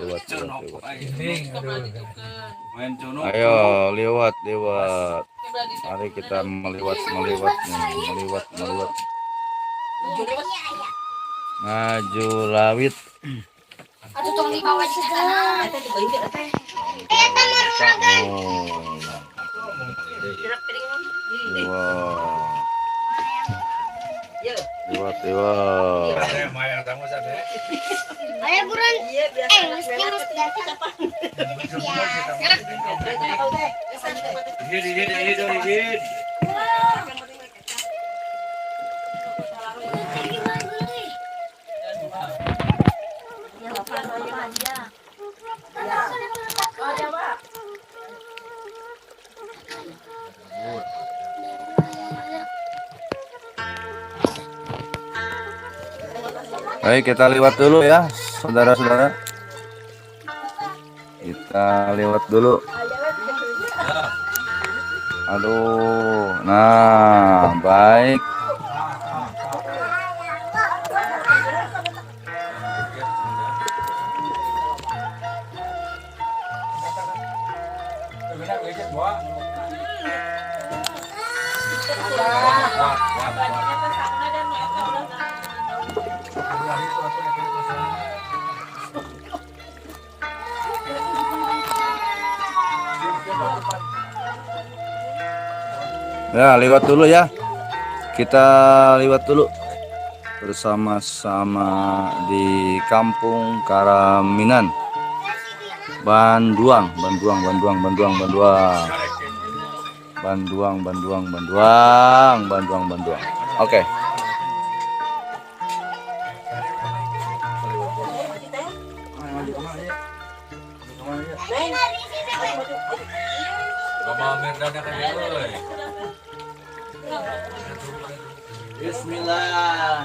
lewat, lewat, lewat. Main cuno. Ayo, lewat, lewat. Mari kita melewat, melewat nih, melewat, melewat. Maju lawit. Aduh, tong di bawah di sana. Lewat, lewat. Ayo buruan. Mesti Baik, kita lewat dulu ya, saudara-saudara. Kita lewat dulu. Aduh, nah, baik. Ya, lewat dulu ya. Kita lewat dulu bersama-sama di Kampung Karaminan, Banduang, Banduang, Banduang, Banduang, Banduang, Banduang, Banduang, Banduang, Banduang, Banduang. Oke. Bismillah.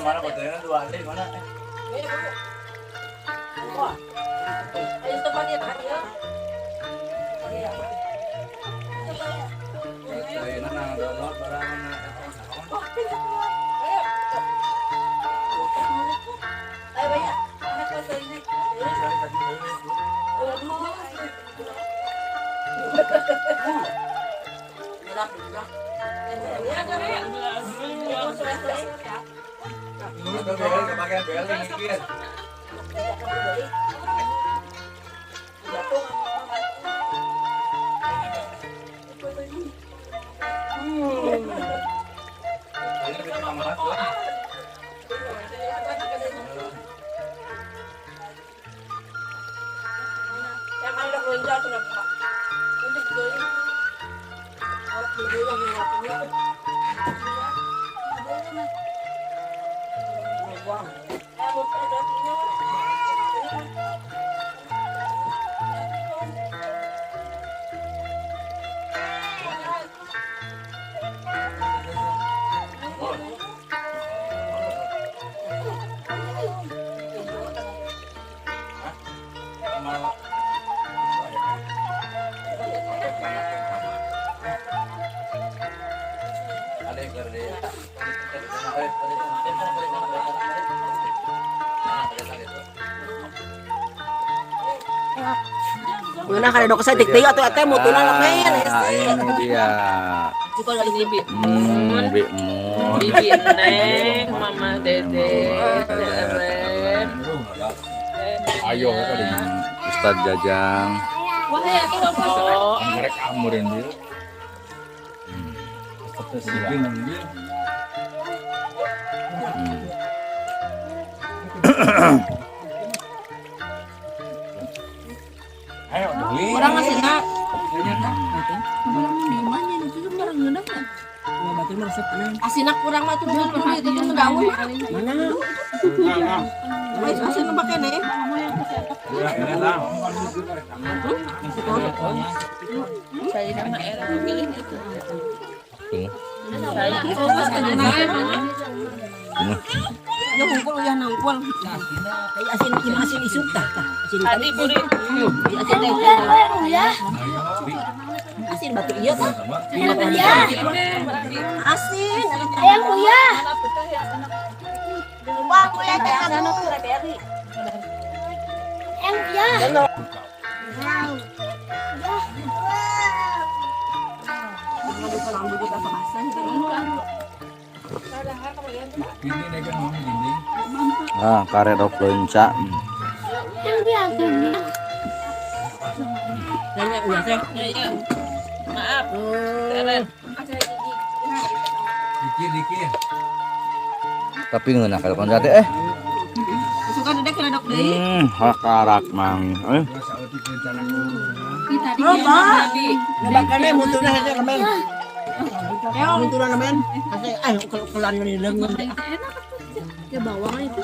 Mana fotonya dua ada di mana? Ayo tempat dia tadi ya. Ayo nang download barang. Ayo banyak. Anak foto ini. Yang ada belanja sudah Pak. Untuk beli. Ngena kada dok saya tikti atau ate mutuna lamen. Ah, ini dia. Jika kali bibi. Bik Mun. Bibi Neng, Mama Dede, Ren. Ayo tadi. Ustaz Jajang. Wah, ya kita foto. Mereka amurin dia. Terus dia. Ayo beli. Orang ngasih nak. Asinak kurang mah tuh itu daun. Mana? Wes asin pakai nih. Saya nama era pilih itu. Ya hungkul ya nangkul. Kayak asin isuk tah. Asin Tadi buri. asin teh. Ya. Asin batu iya tah. Asin. Ayam kuya. Wah, kuya teh kamu. Ayam kuya. Ah, karet rok lonca. Ayam kuya. Nanya udah teh. Maaf, Ren. Dikit. Tapi ngeunah kalau kon teh Suka dedek kena dok deui. hakarak mang. Bakane mutuna hese lemen. Ya mutuna lemen. Hese kalau kelan ni leungeun. Ya bawang itu.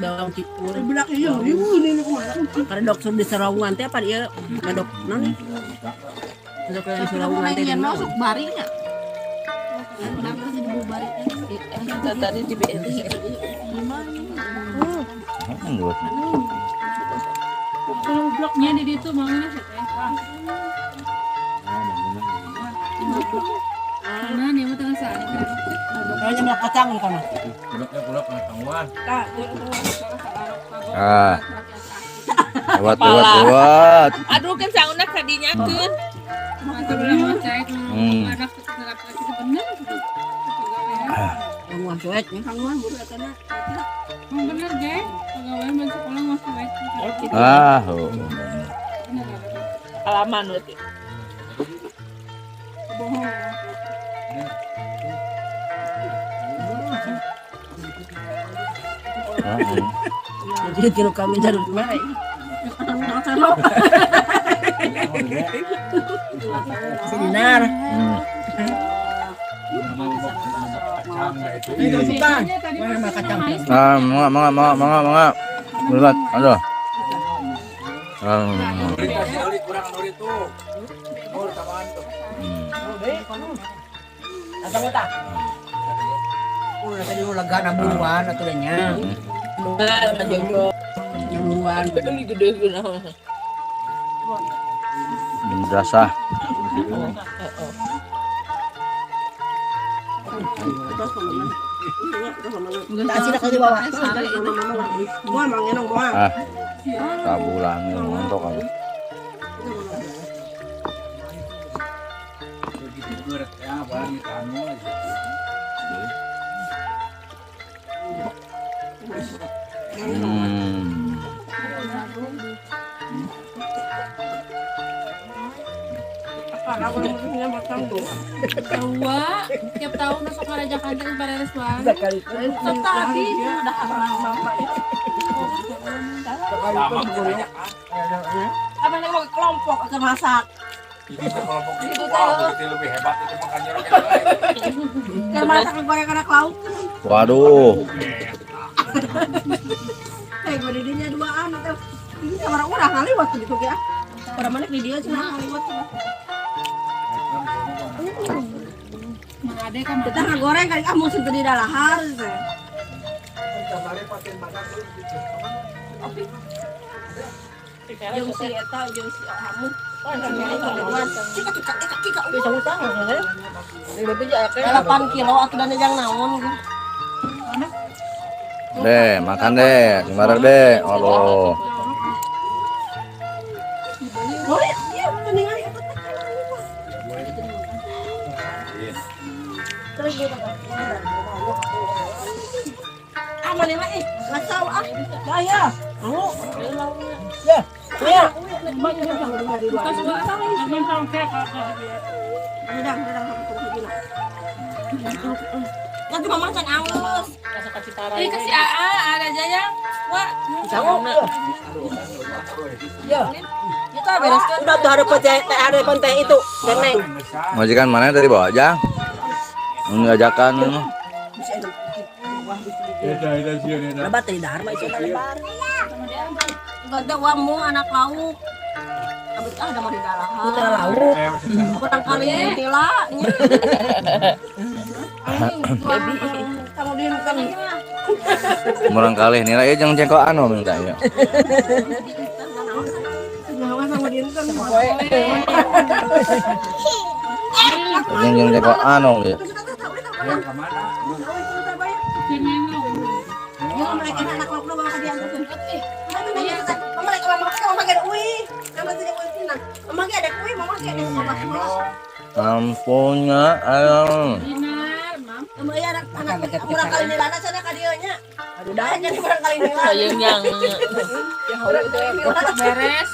Bawang cikur. Belak iya, ini kumaha. Karena dok di Sarawungan teh apa dia? Ngadok naon? Dok di Sarawungan teh masuk barinya. Kenapa sih dibubari? Kita tadi di BRI. Kalau bloknya di situ maunya sih teh. Karena nih mau tengah saat ini. Kayaknya melak kacang nih kana. Kulak pengetahuan. Ah. Lewat. Aduh kan sauna kadinya keun. Mata belum cek anak laki-laki bener gitu. Yang cuek nya kanguan buru etana. Bener deh. Pegawai masuk sekolah masuk baik. Ah. Alaman berarti. Jadi kilo kami cari mana? Sinar. Itu suka. Mana kacang? Ah, mangga. Berat, aduh. Kurang nuri tuh. Nur tambahan tuh. Kacang utah. Tadi lu lega naburuan aturannya. Enggak, jodoh. Naburuan. Ini gede guna. Berasa. Tak sih kali bawah. Gua mang enong gua. Ah. Kabulangin ngontok aku. Begitu berat ya, barang kamu aja. Tawa, tiap tahun masuk ke Raja Kantin pada restoran. Sekali. Tapi udah haram bapak. Apa yang mau kelompok akan masak? Kelompok itu berarti lebih hebat itu makanya orang yang lain. Yang masak goreng anak lauk. Waduh. Gue di dinya duaan atau ini sama orang kali waktu gitu ya. Orang mana di dia cuma kali waktu. Ada kan Kita ngagoreng kali kamu sentuh di dalahar. Jeung si eta jeung si kamu. Bisa utang ya. 8 kilo aturan yang naon. Deh, makan deh. Gimana deh? Aduh. Boleh, iya, mendingan ya. Terus dia aman ya, nggak tahu ah. Saya, mau. Ya, ya. Nanti mama kan angus. ini kasih AA ada jayang. Wah, Ya. Kita bereskan. Udah tuh ada konten itu. Nenek. Majikan mana tadi bawa aja? Mengajakan. Lebat dari dharma itu lebar. Enggak ada wamu anak lauk. Abis ada mau di dalam. Putra lauk. Kurang kali tila. Kamu diam kan. Murang kali nilai jangan jengkok anu minta ya. Jangan jengkok anu ya. Mereka anak lauk doang tadi anterin. Mereka mama ada kui. Kamu tidak mau tenang. Mama ada kui, mama ada mama. Ampunnya ayo. Dinar, Mam. Mama ya anak kurang kali nilana sana ka dieu nya. Aduh dah jadi kurang kali nilana. Sayang yang Beres.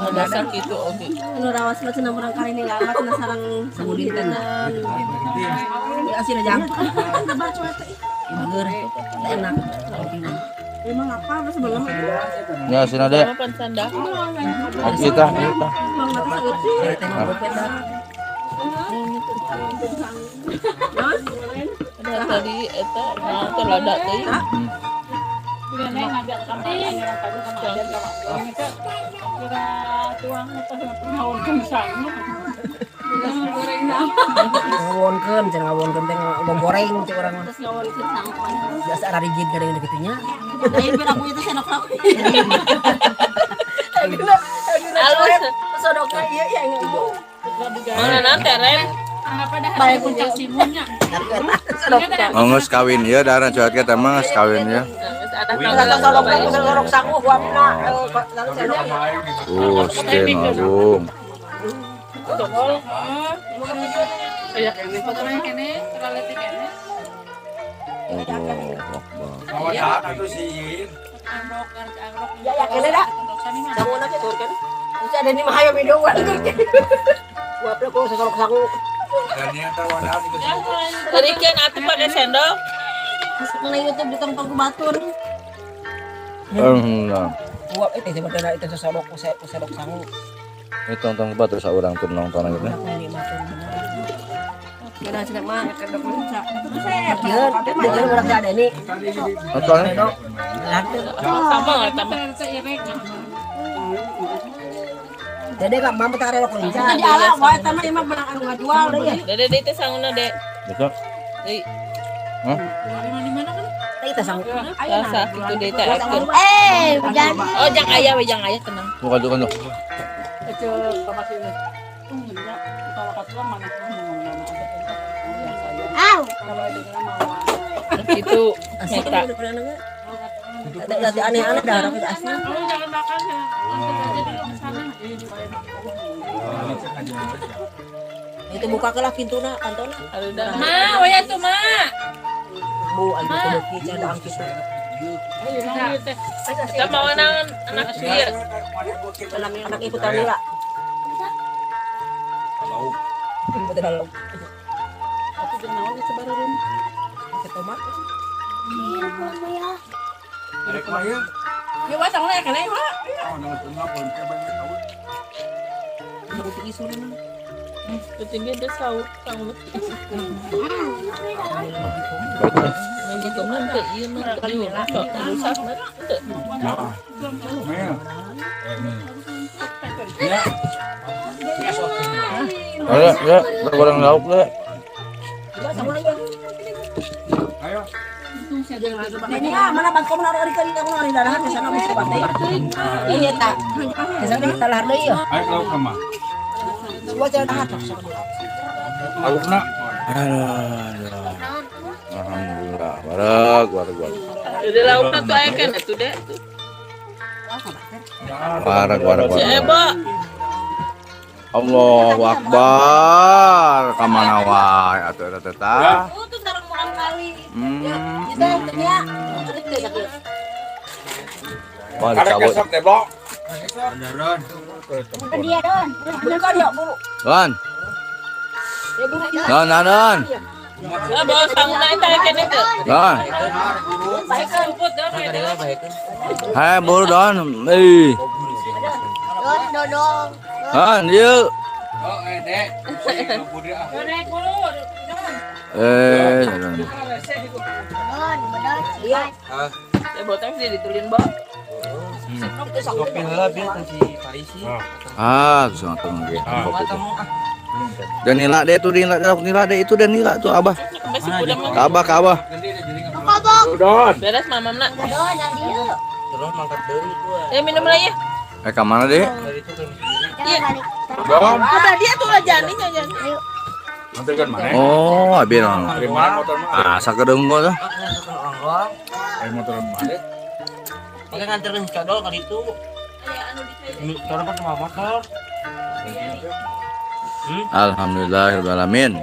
ada sakit itu oke. Anu rawas lah cenah kurang kali nilana cenah sareng samudinten. Asin aja. Bager. Enak. Emang apa sebelum itu? Ya sini deh. Apa sanda? Kita. Emang apa sih? Tengok bopet dah. Ada tadi eta nah telada teh. Nenek ngajak kami. Kira tuang apa ngawon kengsang. Goreng dah. Ngawonkeun cenah ngawonkeun teh goreng cek urang mah. Terus ngawon kengsang. Biasa ada rigid gading dikitunya. Lain pun aku itu senok lauk. Halus. Sodoknya iya ya ngomong. Mana nanti Ren? Apa dah hari puncak simunnya? Ngus kawin ya darah cuat kita mah geus kawin ya. Sodok sangu wamna. Sten agung. Fotonya kene, terlalu kene. Bawa jahat itu sih. Angrok. Ya ya kene dah. Sangu na tur kan. Bisa ada di mahayo video kan. Gua pula kok sodok sangu. Dan yang terwadah itu Tadi kan atuh pakai sendok. Nang YouTube di tempat ku batur. Nah. Gua itu sebenarnya itu sodok sangu. Ini tonton batu saurang tuh nonton gitu. Ini batur bener. Kira cenah mah kedok puncak. Iya, Dia urang ada nih. Nonton. Sama nggak sama? Dede kak mampu tak rela kuliah. Jadi ala wae teh mah emang benang anu ngajual deui ya. Dede dede teh sanguna dek. Besok. Deui. Hah? Kita sang. Rasa kitu deui teh akeun. Hujan. Oh jang aya we jang aya tenang. Bukan tuh kan tuh. Aw. Kitu Asik nyata. Ada aneh-aneh dah orang asli. Kamu jangan makan ya. Nanti aja dulu ke sana. Itu buka kelah pintuna kantona. Aduh Ma, waya tuh, Ma. Bu anu kudu kieu da angkit. Kita mau anak dia. Anak ibu Tamila. Ibu dalam. Aku kenal ke sebarang. Ke tomat. Iya, Mama ya. Erek mah ya. Yo wasang na kanay ha. Ketinggian dia sahur sang lu. Lagi temen ke iya mah tadi sok rusak mah. Ya, goreng lauk deh. Ini mana bangko mana ari kali aku ari darahan ke sana mesti bate. Iya tak. Ke sana kita lahar deui ya. Ayo lauk sama. Gua jalan dahar. Lauk nak. Alhamdulillah. Barak. Jadi lauknya tuh aya kan itu deh. Barak. Si Eba. Allahu Akbar. Kamana wae atuh eta teh tah. Oh tuh sareng makan kali. Hmm. Kita ya. Wah, Ada dicabut. kesok deh, Bok. Dia don. Bukan ya, buru. Don. Ya buru. Don. Ah, bawa sang naik teh kan itu. Don. Luput dah kayak Hai, buru Don. Ih. Dodong. Don, dia. Oh, Dek. Don. Don, benar. Iya. Ya botol sih ditulin, Bang. Ah, sangat tunggu. Dan nila deh tuh nila deh itu dan nila tuh abah. Masih udah mau Ke abah. Don. beres mamam nak. Don, yang dia. Minum lagi ya. Ke mana deh? Iya. Don. Udah dia tuh lah jani jani. Antarkan mana? Oh, abis orang. Dari mana motor mana? Ah, sakedeng gua tuh. Dari motor mana? Pakai nganterin kadol kali itu. Sekarang kan cuma motor. Alhamdulillahirobbilalamin.